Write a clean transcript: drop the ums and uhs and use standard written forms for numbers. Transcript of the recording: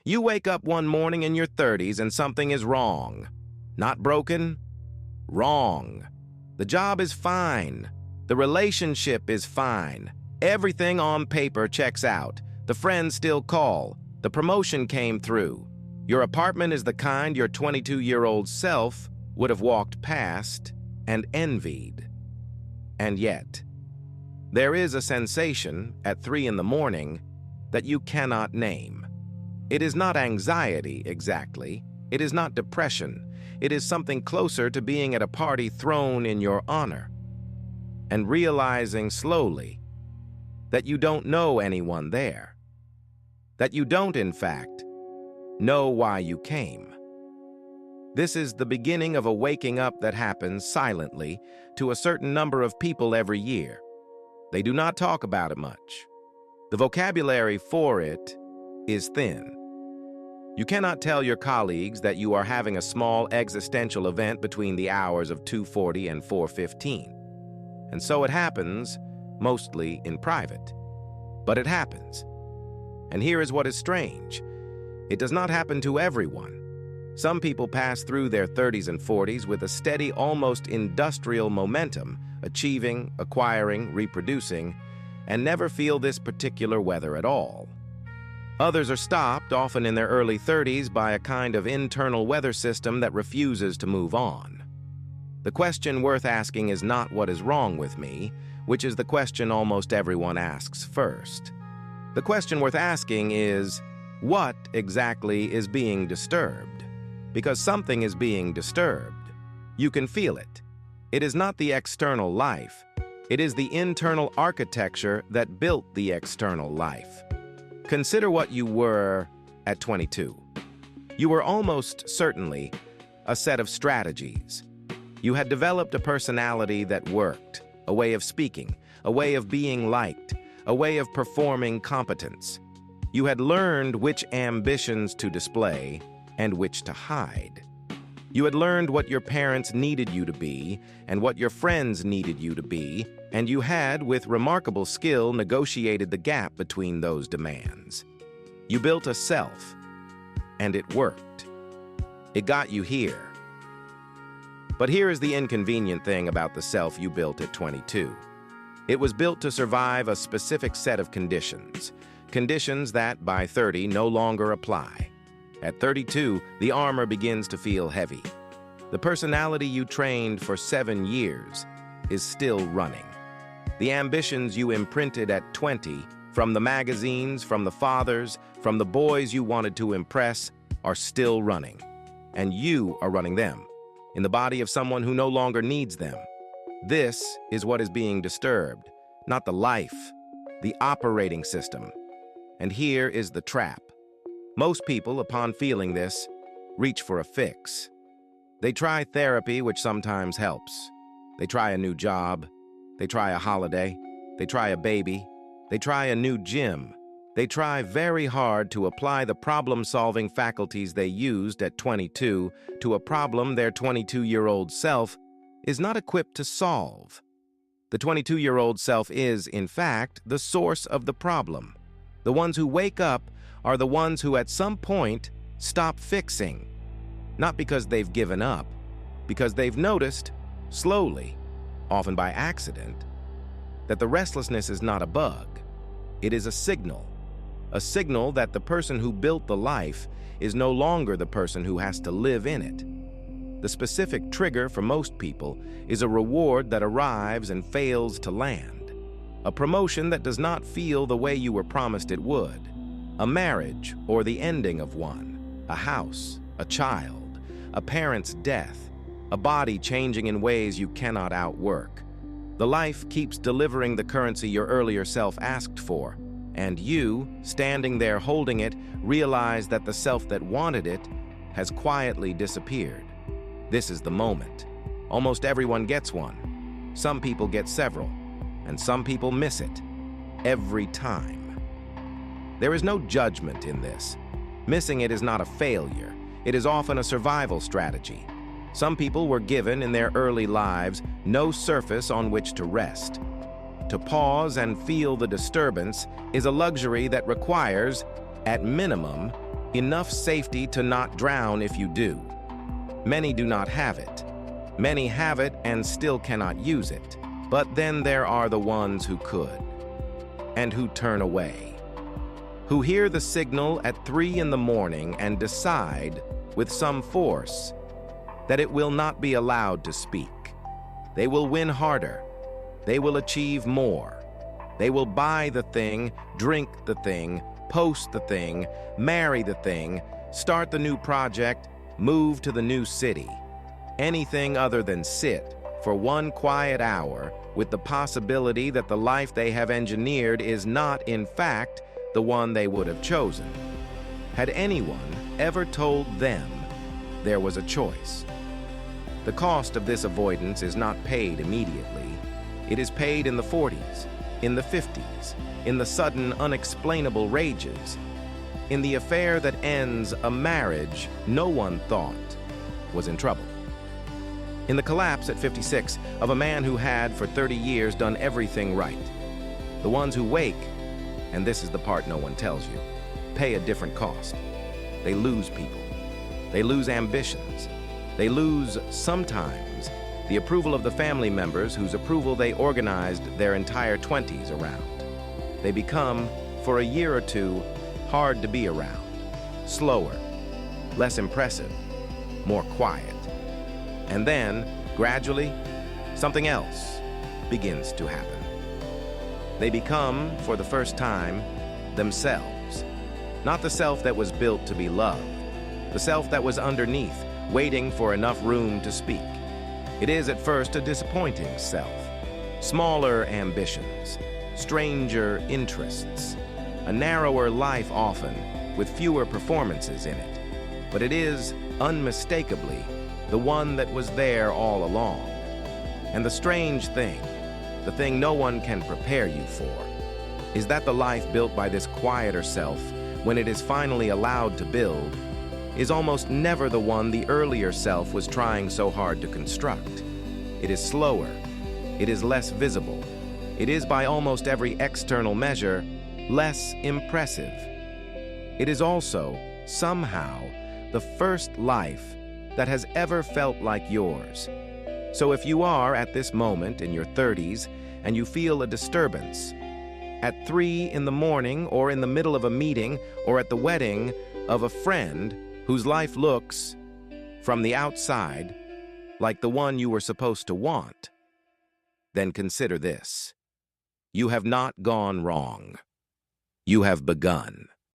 You wake up one morning in your 30s and something is wrong. Not broken? Wrong. The job is fine. The relationship is fine. Everything on paper checks out. The friends still call. The promotion came through. Your apartment is the kind your 22-year-old self would have walked past and envied. And yet, there is a sensation at 3 in the morning that you cannot name. It is not anxiety exactly. It is not depression. It is something closer to being at a party thrown in your honor and realizing slowly that you don't know anyone there, that you don't, in fact, know why you came. This is the beginning of a waking up that happens silently to a certain number of people every year. They do not talk about it much. The vocabulary for it is thin. You cannot tell your colleagues that you are having a small existential event between the hours of 2:40 and 4:15. And so it happens, mostly in private. But it happens. And here is what is strange. It does not happen to everyone. Some people pass through their 30s and 40s with a steady, almost industrial momentum, achieving, acquiring, reproducing, and never feel this particular weather at all. Others are stopped, often in their early 30s, by a kind of internal weather system that refuses to move on. The question worth asking is not what is wrong with me, which is the question almost everyone asks first. The question worth asking is, what exactly is being disturbed? Because something is being disturbed. You can feel it. It is not the external life. It is the internal architecture that built the external life. Consider what you were at 22. You were almost certainly a set of strategies. You had developed a personality that worked, a way of speaking, a way of being liked, a way of performing competence. You had learned which ambitions to display and which to hide. You had learned what your parents needed you to be and what your friends needed you to be, and you had, with remarkable skill, negotiated the gap between those demands. You built a self, and it worked. It got you here. But here is the inconvenient thing about the self you built at 22. It was built to survive a specific set of conditions, conditions that, by 30, no longer apply. At 32, the armor begins to feel heavy. The personality you trained for 7 years is still running. The ambitions you imprinted at 20, from the magazines, from the fathers, from the boys you wanted to impress, are still running. And you are running them, in the body of someone who no longer needs them. This is what is being disturbed, not the life, the operating system. And here is the trap. Most people, upon feeling this, reach for a fix. They try therapy, which sometimes helps. They try a new job. They try a holiday. They try a baby. They try a new gym. They try very hard to apply the problem-solving faculties they used at 22 to a problem their 22-year-old self is not equipped to solve. The 22-year-old self is, in fact, the source of the problem. The ones who wake up are the ones who at some point stop fixing. Not because they've given up, because they've noticed, slowly, often by accident, that the restlessness is not a bug. It is a signal that the person who built the life is no longer the person who has to live in it. The specific trigger for most people is a reward that arrives and fails to land, a promotion that does not feel the way you were promised it would, a marriage or the ending of one, a house, a child, a parent's death, a body changing in ways you cannot outwork. The life keeps delivering the currency your earlier self asked for, and you, standing there holding it, realize that the self that wanted it has quietly disappeared. This is the moment. Almost everyone gets one. Some people get several, and some people miss it. Every time. There is no judgment in this. Missing it is not a failure. It is often a survival strategy. Some people were given in their early lives no surface on which to rest. To pause and feel the disturbance is a luxury that requires, at minimum, Enough safety to not drown if you do. Many do not have it. Many have it and still cannot use it. But then there are the ones who could, and who turn away, who hear the signal at 3 in the morning and decide, with some force, that it will not be allowed to speak. They will win harder. They will achieve more. They will buy the thing, drink the thing, post the thing, marry the thing, start the new project, move to the new city. Anything other than sit for one quiet hour with the possibility that the life they have engineered is not, in fact, the one they would have chosen. Had anyone ever told them there was a choice? The cost of this avoidance is not paid immediately. It is paid in the 40s, in the 50s, in the sudden, unexplainable rages, in the affair that ends a marriage no one thought was in trouble. In the collapse at 56 of a man who had for 30 years done everything right. The ones who wake, and this is the part no one tells you, pay a different cost. They lose people. They lose ambitions. They lose, sometimes, the approval of the family members whose approval they organized their entire 20s around. They become, for a year or two, hard to be around, slower, less impressive, more quiet. And then, gradually, something else begins to happen. They become, for the first time, themselves. Not the self that was built to be loved, the self that was underneath, waiting for enough room to speak. It is at first a disappointing self. Smaller ambitions, stranger interests, a narrower life often, with fewer performances in it. But it is, unmistakably, the one that was there all along. And the strange thing, the thing no one can prepare you for, is that the life built by this quieter self, when it is finally allowed to build, is almost never the one the earlier self was trying so hard to construct. It is slower. It is less visible. It is, by almost every external measure, less impressive. It is also, somehow, the first life that has ever felt like yours. So if you are, at this moment in your 30s, and you feel a disturbance, at 3 in the morning, or in the middle of a meeting, or at the wedding of a friend whose life looks, from the outside, like the one you were supposed to want, then consider this. You have not gone wrong. You have begun.